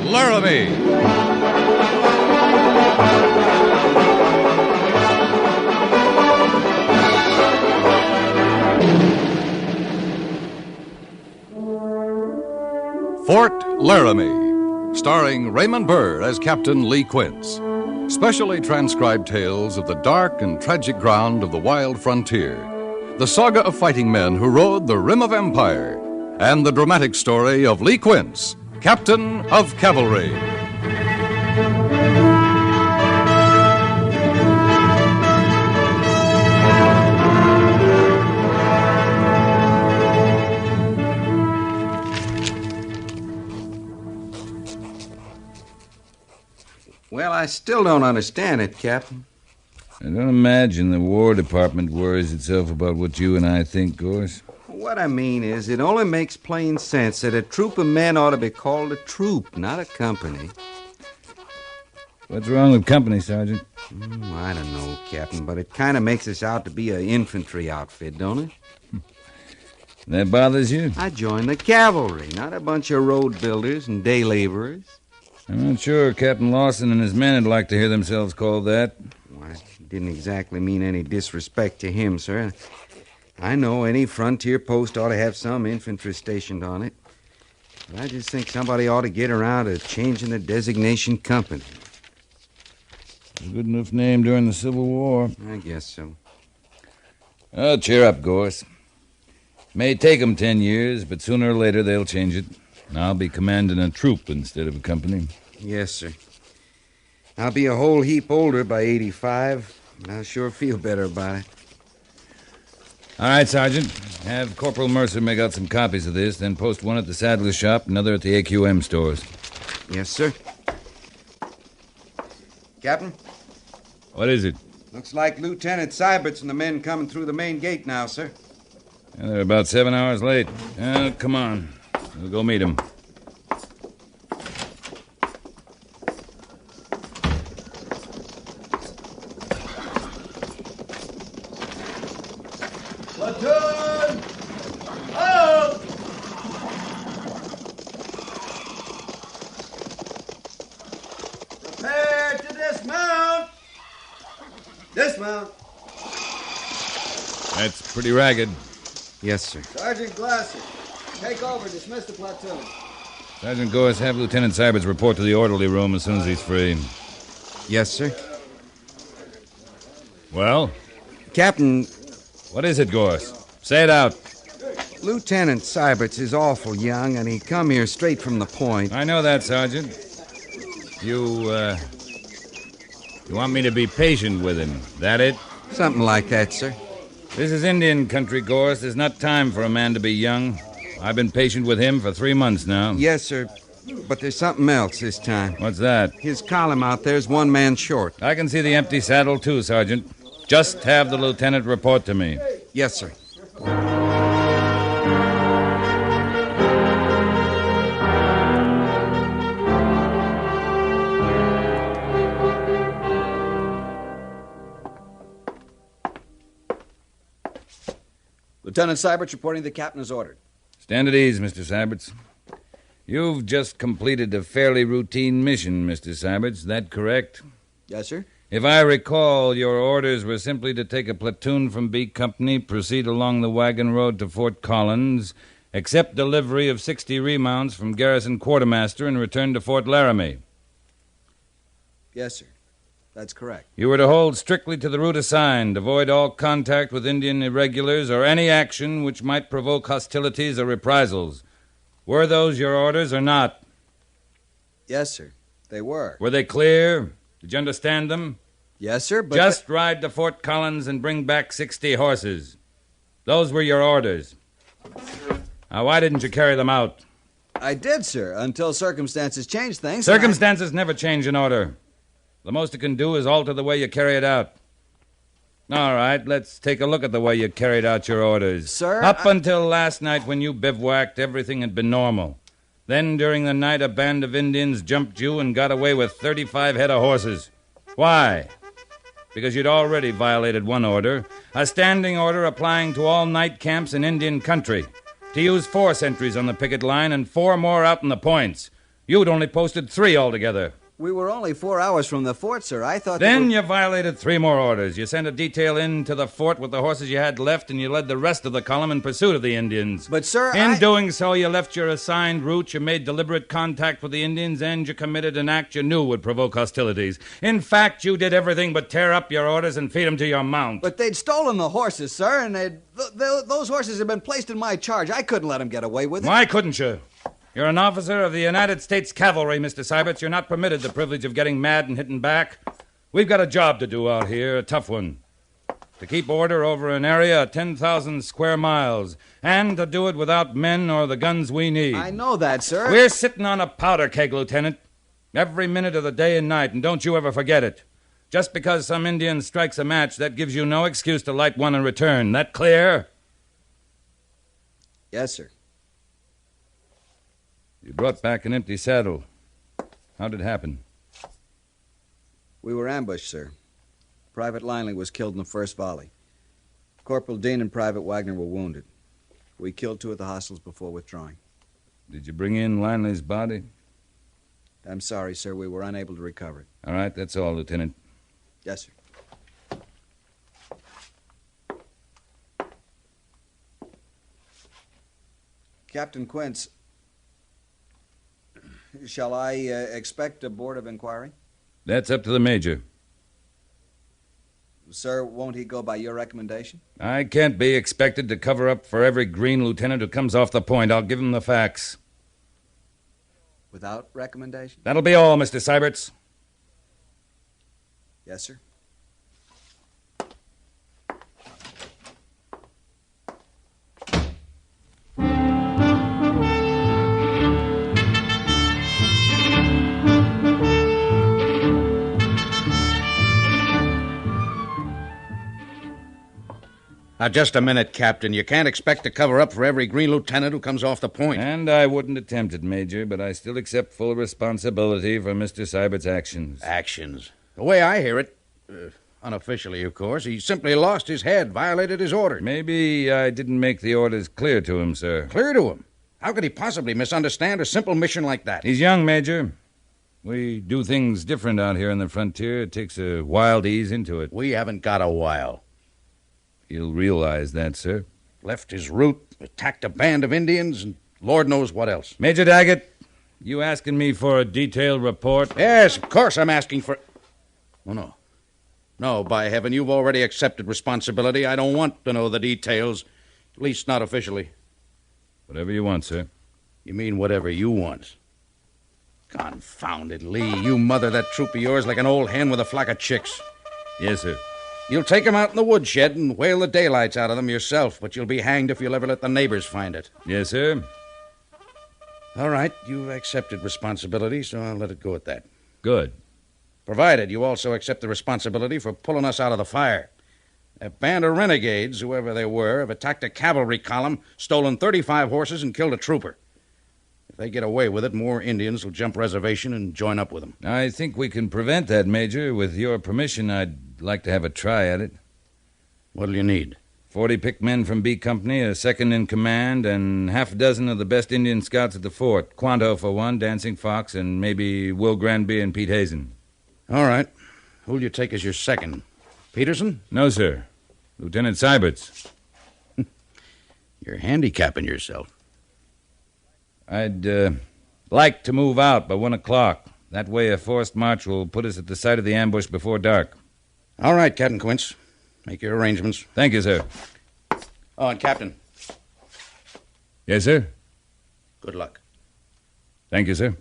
Laramie. Fort Laramie, starring Raymond Burr as Captain Lee Quince. Specially transcribed tales of the dark and tragic ground of the wild frontier. The saga of fighting men who rode the rim of empire. And the dramatic story of Lee Quince, Captain of Cavalry. Well, I still don't understand it, Captain. I don't imagine the War Department worries itself about what you and I think, Gorse. What I mean is, it only makes plain sense that a troop of men ought to be called a troop, not a company. What's wrong with company, Sergeant? I don't know, Captain, but it kind of makes us out to be an infantry outfit, don't it? That bothers you? I joined the cavalry, not a bunch of road builders and day laborers. I'm not sure Captain Lawson and his men would like to hear themselves called that. Well, it didn't exactly mean any disrespect to him, sir. I know any frontier post ought to have some infantry stationed on it. But I just think somebody ought to get around to changing the designation company. A good enough name during the Civil War. I guess so. Oh, cheer up, Gorse. May take 'em 10 years, but sooner or later they'll change it. I'll be commanding a troop instead of a company. Yes, sir. I'll be a whole heap older by 85, and I'll sure feel better about it. All right, Sergeant. Have Corporal Mercer make out some copies of this, then post one at the saddler's shop, another at the AQM stores. Yes, sir. Captain? What is it? Looks like Lieutenant Seibert's and the men coming through the main gate now, sir. Yeah, they're about 7 hours late. Come on. We'll go meet them. Platoon! Out! Prepare to dismount! Dismount! That's pretty ragged. Yes, sir. Sergeant Glasser, take over. Dismiss the platoon. Sergeant Gorse, have Lieutenant Seibert's report to the orderly room as soon as he's free. Yes, sir. Well? Captain, What is it, Gorse? Say it out. Lieutenant Seibert's is awful young, and he come here straight from the point. I know that, Sergeant. You want me to be patient with him, that it? Something like that, sir. This is Indian country, Gorse. There's not time for a man to be young. I've been patient with him for 3 months now. Yes, sir. But there's something else this time. What's that? His column out there's one man short. I can see the empty saddle, too, Sergeant. Just have the lieutenant report to me. Yes, sir. Lieutenant Seibert's reporting the captain has ordered. Stand at ease, Mr. Seiberts. You've just completed a fairly routine mission, Mr. Seiberts. That correct? Yes, sir. If I recall, your orders were simply to take a platoon from B Company, proceed along the wagon road to Fort Collins, accept delivery of 60 remounts from Garrison Quartermaster, and return to Fort Laramie. Yes, sir. That's correct. You were to hold strictly to the route assigned, avoid all contact with Indian irregulars or any action which might provoke hostilities or reprisals. Were those your orders or not? Yes, sir. They were. Were they clear? Did you understand them? Yes, sir, but... Just ride to Fort Collins and bring back 60 horses. Those were your orders. Now, why didn't you carry them out? I did, sir, until circumstances changed things. Circumstances never change an order. The most it can do is alter the way you carry it out. All right, let's take a look at the way you carried out your orders. Sir, Up until last night when you bivouacked, everything had been normal. Then, during the night, a band of Indians jumped you and got away with 35 head of horses. Why? Because you'd already violated one order, a standing order applying to all night camps in Indian country, to use 4 sentries on the picket line and 4 more out in the points. You'd only posted 3 altogether. We were only 4 hours from the fort, sir. I thought... Then you violated 3 more orders. You sent a detail into the fort with the horses you had left, and you led the rest of the column in pursuit of the Indians. But, sir, In doing so, you left your assigned route, you made deliberate contact with the Indians, and you committed an act you knew would provoke hostilities. In fact, you did everything but tear up your orders and feed them to your mount. But they'd stolen the horses, sir, and those horses had been placed in my charge. I couldn't let them get away with it. Why couldn't you? You're an officer of the United States Cavalry, Mr. Syberts. You're not permitted the privilege of getting mad and hitting back. We've got a job to do out here, a tough one. To keep order over an area of 10,000 square miles, and to do it without men or the guns we need. I know that, sir. We're sitting on a powder keg, Lieutenant, every minute of the day and night, and don't you ever forget it. Just because some Indian strikes a match, that gives you no excuse to light one in return. That clear? Yes, sir. You brought back an empty saddle. How did it happen? We were ambushed, sir. Private Linley was killed in the first volley. Corporal Dean and Private Wagner were wounded. We killed 2 of the hostiles before withdrawing. Did you bring in Linley's body? I'm sorry, sir. We were unable to recover it. All right, that's all, Lieutenant. Yes, sir. Captain Quince, shall I expect a board of inquiry? That's up to the Major. Sir, won't he go by your recommendation? I can't be expected to cover up for every green lieutenant who comes off the point. I'll give him the facts. Without recommendation? That'll be all, Mr. Syberts. Yes, sir. Now, just a minute, Captain. You can't expect to cover up for every green lieutenant who comes off the point. And I wouldn't attempt it, Major, but I still accept full responsibility for Mr. Sybert's actions. Actions. The way I hear it, unofficially, of course, he simply lost his head, violated his orders. Maybe I didn't make the orders clear to him, sir. Clear to him? How could he possibly misunderstand a simple mission like that? He's young, Major. We do things different out here on the frontier. It takes a while to ease into it. We haven't got a while. He'll realize that, sir. Left his route, attacked a band of Indians, and Lord knows what else. Major Daggett, you asking me for a detailed report? Yes, of course I'm asking for... Oh, no. No, by heaven, you've already accepted responsibility. I don't want to know the details, at least not officially. Whatever you want, sir. You mean whatever you want? Confounded Lee, you mother that troop of yours like an old hen with a flock of chicks. Yes, sir. You'll take 'em out in the woodshed and whale the daylights out of them yourself, but you'll be hanged if you'll ever let the neighbors find it. Yes, sir. All right, you've accepted responsibility, so I'll let it go at that. Good. Provided you also accept the responsibility for pulling us out of the fire. A band of renegades, whoever they were, have attacked a cavalry column, stolen 35 horses, and killed a trooper. If they get away with it, more Indians will jump reservation and join up with them. I think we can prevent that, Major. With your permission, I'd like to have a try at it. What'll you need? 40 picked men from B Company, a second in command, and half a dozen of the best Indian scouts at the fort. Quanto for one, Dancing Fox, and maybe Will Granby and Pete Hazen. All right. Who'll you take as your second? Peterson? No, sir. Lieutenant Syberts. You're handicapping yourself. I'd like to move out by 1 o'clock. That way a forced march will put us at the site of the ambush before dark. All right, Captain Quince. Make your arrangements. Thank you, sir. Oh, and Captain, Yes, sir? good luck. Thank you, sir.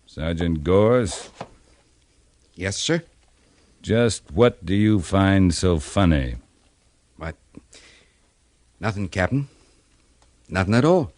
Sergeant Gores, Yes, sir? just what do you find so funny? What? Nothing, Captain. Nothing at all.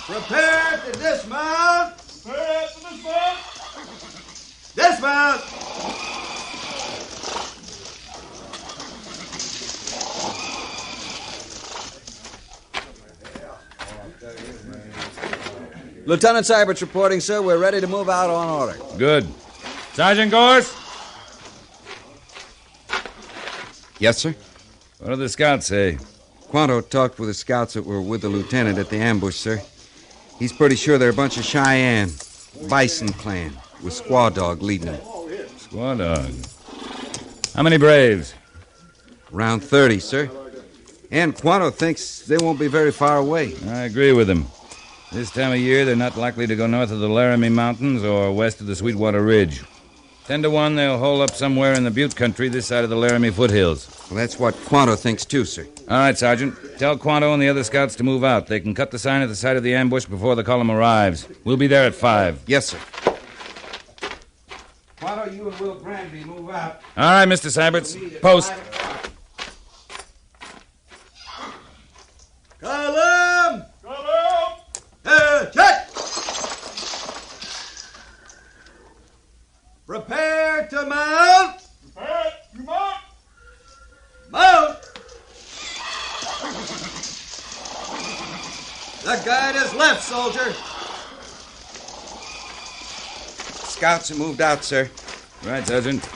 Prepare to dismount! Prepare to dismount! Dismount! Lieutenant Seibert's reporting, sir. We're ready to move out on order. Good. Sergeant Gorse? Yes, sir? What do the scouts say? Quanto talked with the scouts that were with the lieutenant at the ambush, sir. He's pretty sure they're a bunch of Cheyenne. Bison clan, with Squaw Dog leading them. Squaw Dog. How many braves? Around 30, sir. And Quanto thinks they won't be very far away. I agree with him. This time of year, they're not likely to go north of the Laramie Mountains or west of the Sweetwater Ridge. 10 to 1, they'll hole up somewhere in the Butte country this side of the Laramie foothills. Well, that's what Quanto thinks, too, sir. All right, Sergeant. Tell Quanto and the other scouts to move out. They can cut the sign at the side of the ambush before the column arrives. We'll be there at 5. Yes, sir. Quanto, you and Will Granby move out. All right, Mr. Syberts. Post. Column! Column! Check! Prepare to mount! Prepare to mount! Mount! The guide is left, soldier. Scouts have moved out, sir. Right, Sergeant.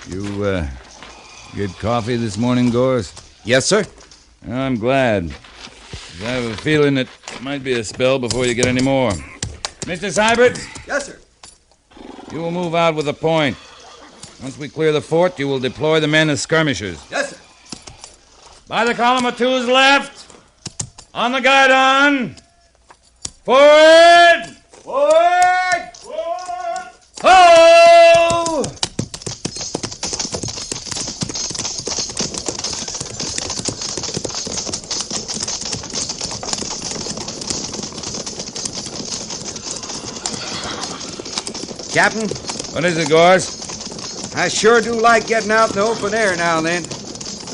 You, get coffee this morning, Gorse? Yes, sir. I'm glad. 'Cause I have a feeling it might be a spell before you get any more. Mr. Seibert, Yes, sir. you will move out with a point. Once we clear the fort, you will deploy the men as skirmishers. Yes, sir. By the column of twos left. On the guidon. Forward! Forward! Forward! Ho! Captain, What is it, Gorse? I sure do like getting out in the open air now and then.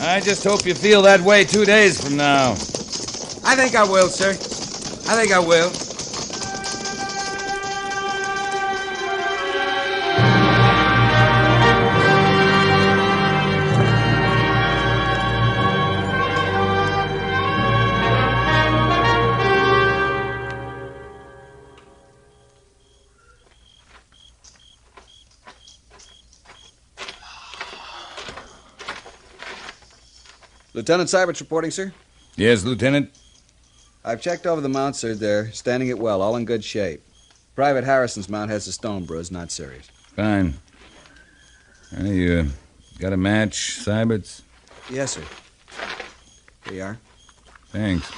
I just hope you feel that way 2 days from now. I think I will, sir. I think I will. Lieutenant Seibert's reporting, sir. Yes, Lieutenant? I've checked over the mounts, sir. They're standing it well, all in good shape. Private Harrison's mount has a stone bruise, not serious. Fine. Hey, got a match, Seiberts? Yes, sir. Here you are. Thanks.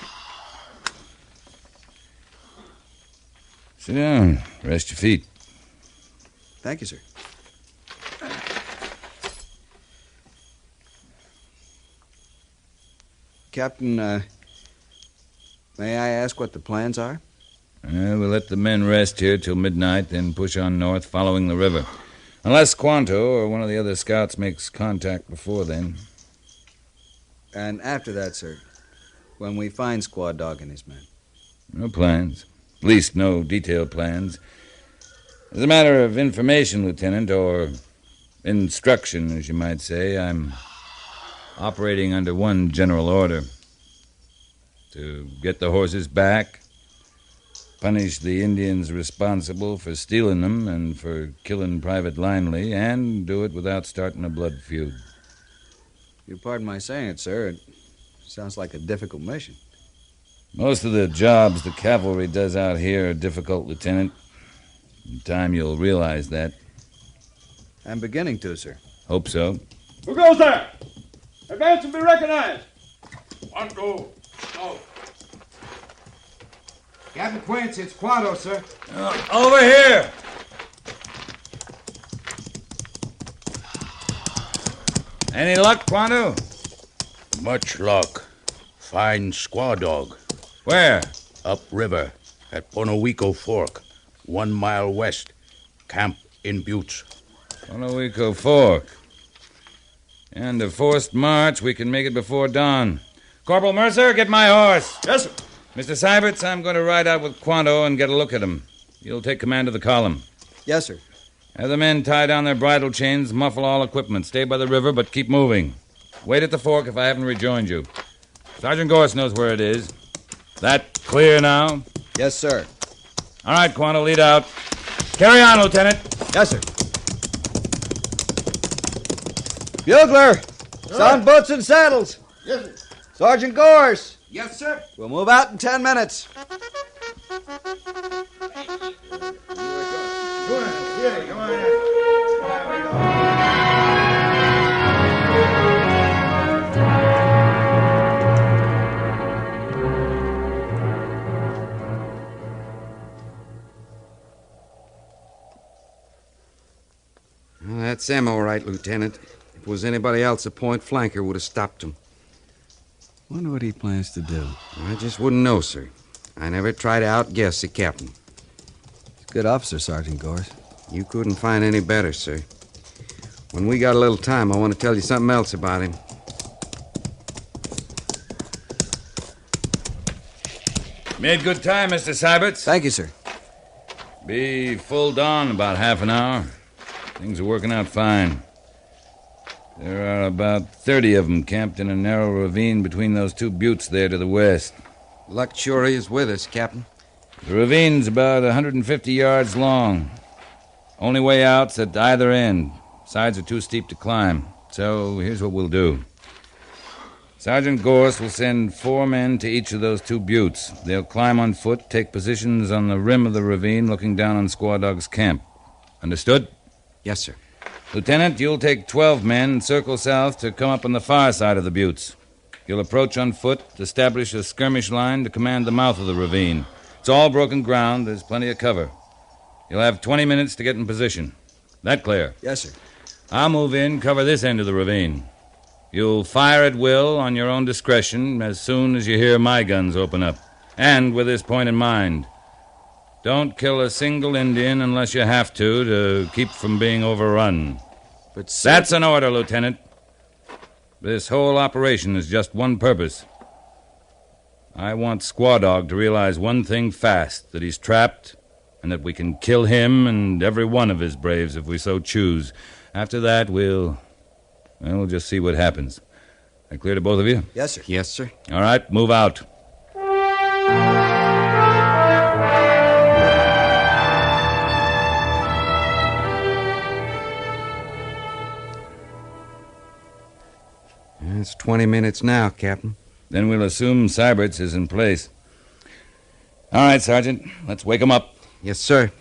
Sit down. Rest your feet. Thank you, sir. Captain, may I ask what the plans are? We'll let the men rest here till midnight, then push on north following the river. Unless Quanto or one of the other scouts makes contact before then. And after that, sir, when we find Squaw Dog and his men. No plans. At least no detailed plans. As a matter of information, Lieutenant, or instruction, as you might say, I'm operating under one general order. To get the horses back, punish the Indians responsible for stealing them and for killing Private Linley, and do it without starting a blood feud. You pardon my saying it, sir. It sounds like a difficult mission. Most of the jobs the cavalry does out here are difficult, Lieutenant. In time you'll realize that. I'm beginning to, sir. Hope so. Who goes there? Advance and be recognized. One go. Go. Captain Quince, it's Quanto, sir. Over here! Any luck, Quanto? Much luck. Fine Squaw Dog. Where? Upriver at Ponowico Fork, 1 mile west. Camp in Buttes. Ponowico Fork. And a forced march, we can make it before dawn. Corporal Mercer, get my horse. Yes, sir. Mr. Syberts, I'm going to ride out with Quanto and get a look at him. You'll take command of the column. Yes, sir. Have the men tie down their bridle chains, muffle all equipment, stay by the river, but keep moving. Wait at the fork if I haven't rejoined you. Sergeant Gorse knows where it is. That clear now? Yes, sir. All right, Quanto, lead out. Carry on, Lieutenant. Yes, sir. Bugler! Sound boots and saddles. Yes, sir. Sergeant Gorse. Yes, sir. We'll move out in 10 minutes. Well, that's them, all right, Lieutenant. If it was anybody else, a point flanker would have stopped him. Wonder what he plans to do. I just wouldn't know, sir. I never try to outguess the captain. He's a good officer, Sergeant Gorse. You couldn't find any better, sir. When we got a little time, I want to tell you something else about him. Made good time, Mr. Syberts. Thank you, sir. Be full dawn in about half an hour. Things are working out fine. There are about 30 of them camped in a narrow ravine between those two buttes there to the west. Luck sure is with us, Captain. The ravine's about 150 yards long. Only way out's at either end. Sides are too steep to climb. So here's what we'll do. Sergeant Gorse will send 4 men to each of those two buttes. They'll climb on foot, take positions on the rim of the ravine looking down on Squaw Dog's camp. Understood? Yes, sir. Lieutenant, you'll take 12 men and circle south to come up on the far side of the buttes. You'll approach on foot, establish a skirmish line to command the mouth of the ravine. It's all broken ground. There's plenty of cover. You'll have 20 minutes to get in position. That clear? Yes, sir. I'll move in, cover this end of the ravine. You'll fire at will on your own discretion as soon as you hear my guns open up. And with this point in mind, don't kill a single Indian unless you have to keep from being overrun. But, sir... That's an order, Lieutenant. This whole operation has just one purpose. I want Squaw Dog to realize one thing fast, that he's trapped, and that we can kill him and every one of his braves if we so choose. After that, we'll just see what happens. That clear to both of you? Yes, sir. Yes, sir. All right, move out. It's 20 minutes now, Captain. Then we'll assume Syberts is in place. All right, Sergeant, let's wake him up. Yes, sir.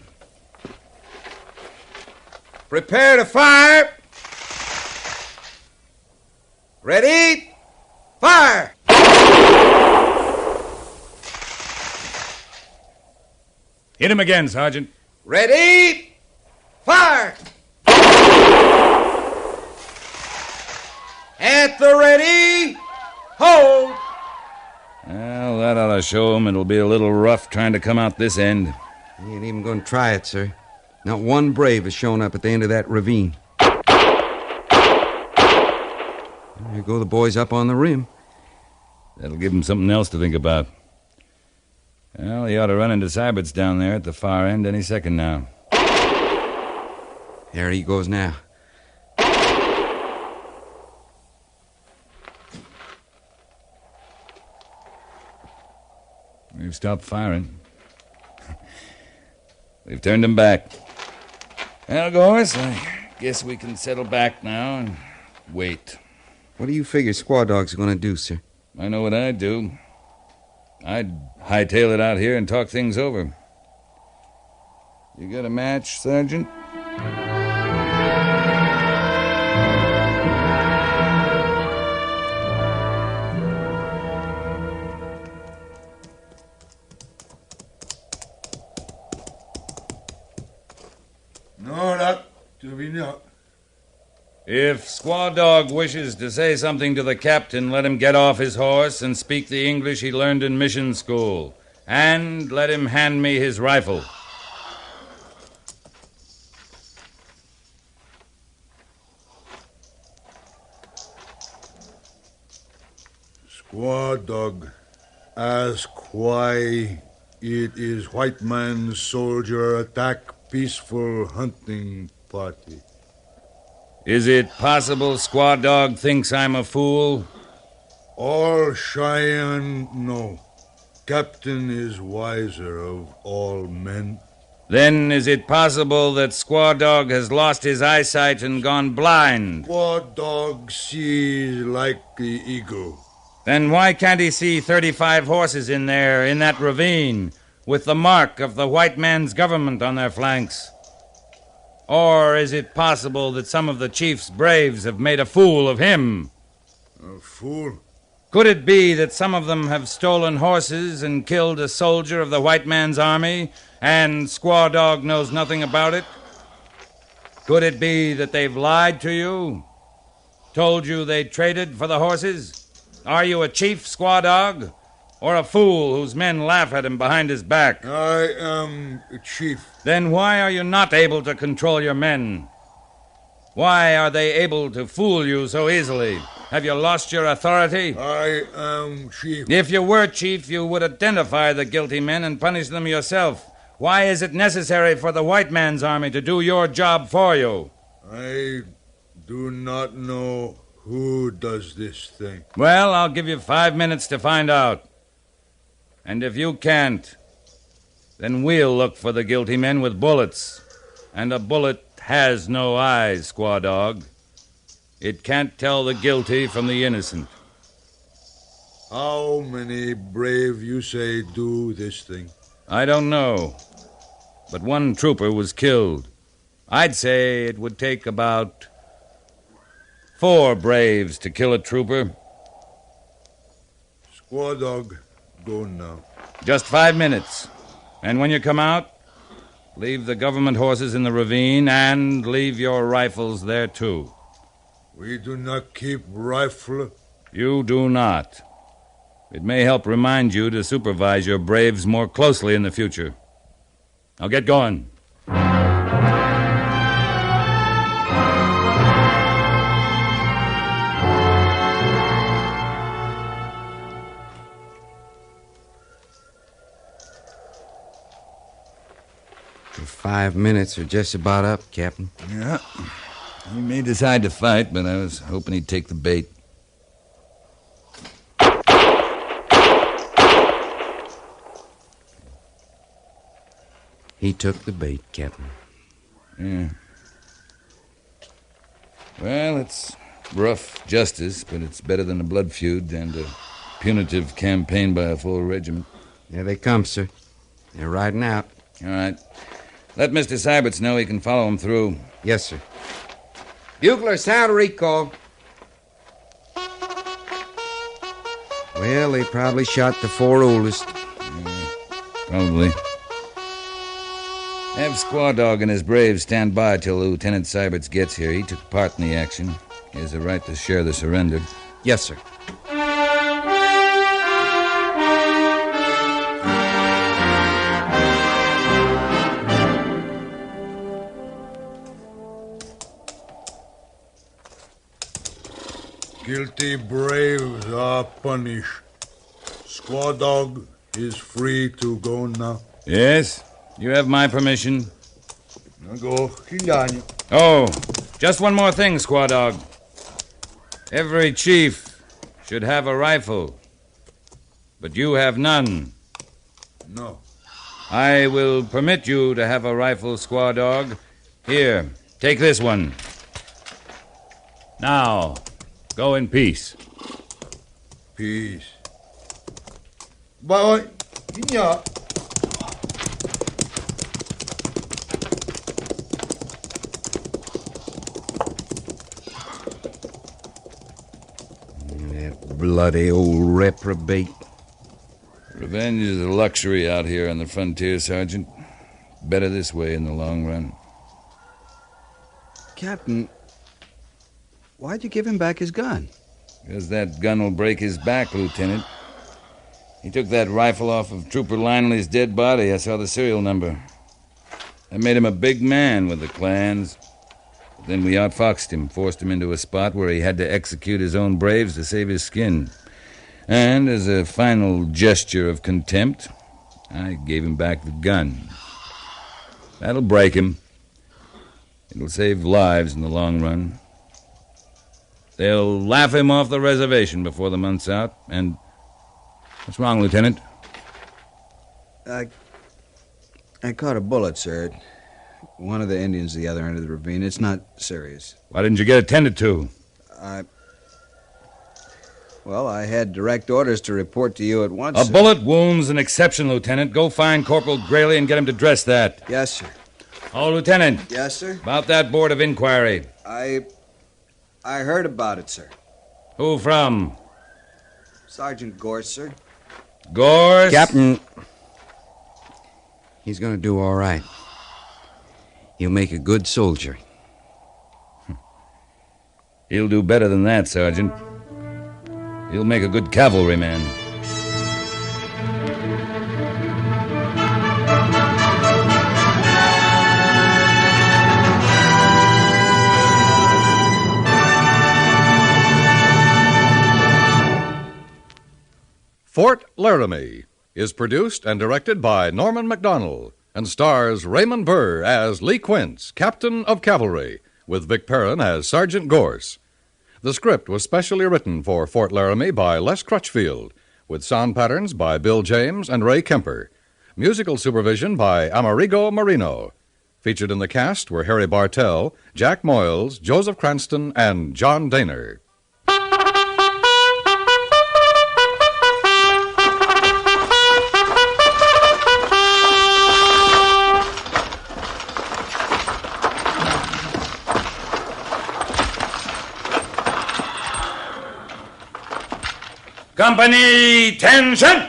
Prepare to fire. Ready? Fire! Hit him again, Sergeant. Ready? Fire! At the ready, hold! Well, that ought to show him it'll be a little rough trying to come out this end. He ain't even going to try it, sir. Not one brave has shown up at the end of that ravine. There go the boys up on the rim. That'll give him something else to think about. Well, he ought to run into Syberts down there at the far end any second now. There he goes now. We've stopped firing. We've turned him back. Well, Gorse, I guess we can settle back now and wait. What do you figure Squaw Dog's going to do, sir? I know what I'd do. I'd hightail it out here and talk things over. You got a match, Sergeant? No, that to be not. If Squaw Dog wishes to say something to the captain, let him get off his horse and speak the English he learned in mission school. And let him hand me his rifle. Squaw Dog, ask why it is white man's soldier attack peaceful hunting party. Is it possible Squaw Dog thinks I'm a fool? All Cheyenne know. Captain is wiser of all men. Then is it possible that Squaw Dog has lost his eyesight and gone blind? Squaw Dog sees like the eagle. Then why can't he see 35 horses in there, in that ravine, with the mark of the white man's government on their flanks? Or is it possible that some of the chief's braves have made a fool of him? A fool? Could it be that some of them have stolen horses and killed a soldier of the white man's army, and Squaw Dog knows nothing about it? Could it be that they've lied to you? Told you they traded for the horses? Are you a chief, Squaw Dog? Or a fool whose men laugh at him behind his back? I am a chief. Then why are you not able to control your men? Why are they able to fool you so easily? Have you lost your authority? I am chief. If you were chief, you would identify the guilty men and punish them yourself. Why is it necessary for the white man's army to do your job for you? I do not know who does this thing. Well, I'll give you 5 minutes to find out. And if you can't, then we'll look for the guilty men with bullets. And a bullet has no eyes, Squaw Dog. It can't tell the guilty from the innocent. How many brave you say do this thing? I don't know. But one trooper was killed. I'd say it would take about 4 braves to kill a trooper. Squaw Dog, go now. Just 5 minutes. And when you come out, leave the government horses in the ravine and leave your rifles there, too. We do not keep rifle. You do not. It may help remind you to supervise your braves more closely in the future. Now get going. The 5 minutes are just about up, Captain. Yeah. He may decide to fight, but I was hoping he'd take the bait. He took the bait, Captain. Yeah. Well, it's rough justice, but it's better than a blood feud and a punitive campaign by a full regiment. There they come, sir. They're riding out. All right. Let Mr. Syberts know he can follow him through. Yes, sir. Bugler, sound recall. Well, they probably shot the 4 oldest. Probably. Have Squaw Dog and his braves stand by till Lieutenant Syberts gets here. He took part in the action. He has a right to share the surrender. Yes, sir. Guilty braves are punished. Squaw Dog is free to go now. Yes? You have my permission. Now go. Kinganyo. Oh, just one more thing, Squaw Dog. Every chief should have a rifle. But you have none. No. I will permit you to have a rifle, Squaw Dog. Here, take this one. Now, go in peace. Peace. Bye. Kinya. That bloody old reprobate. Revenge is a luxury out here on the frontier, Sergeant. Better this way in the long run. Captain, why'd you give him back his gun? Because that gun will break his back, Lieutenant. He took that rifle off of Trooper Linley's dead body. I saw the serial number. I made him a big man with the clans. But then we outfoxed him, forced him into a spot where he had to execute his own braves to save his skin. And as a final gesture of contempt, I gave him back the gun. That'll break him. It'll save lives in the long run. They'll laugh him off the reservation before the month's out, and... What's wrong, Lieutenant? I caught a bullet, sir. One of the Indians at the other end of the ravine. It's not serious. Why didn't you get attended to? Well, I had direct orders to report to you at once. A sir. bullet wound's an exception, Lieutenant. Go find Corporal Grayley and get him to dress that. Yes, sir. Oh, Lieutenant. Yes, sir? About that board of inquiry. I heard about it, sir. Who from? Sergeant Gorse, sir. Gorse? Captain, he's going to do all right. He'll make a good soldier. He'll do better than that, Sergeant. He'll make a good cavalryman. Fort Laramie is produced and directed by Norman MacDonald and stars Raymond Burr as Lee Quince, Captain of Cavalry, with Vic Perrin as Sergeant Gorse. The script was specially written for Fort Laramie by Les Crutchfield, with sound patterns by Bill James and Ray Kemper. Musical supervision by Amerigo Marino. Featured in the cast were Harry Bartell, Jack Moyles, Joseph Cranston, and John Daner. Company, tension!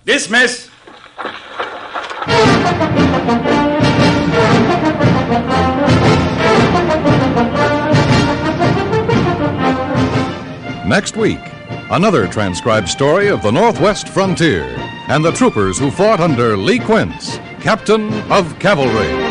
Dismiss! Next week, another transcribed story of the Northwest frontier and the troopers who fought under Lee Quince, Captain of Cavalry.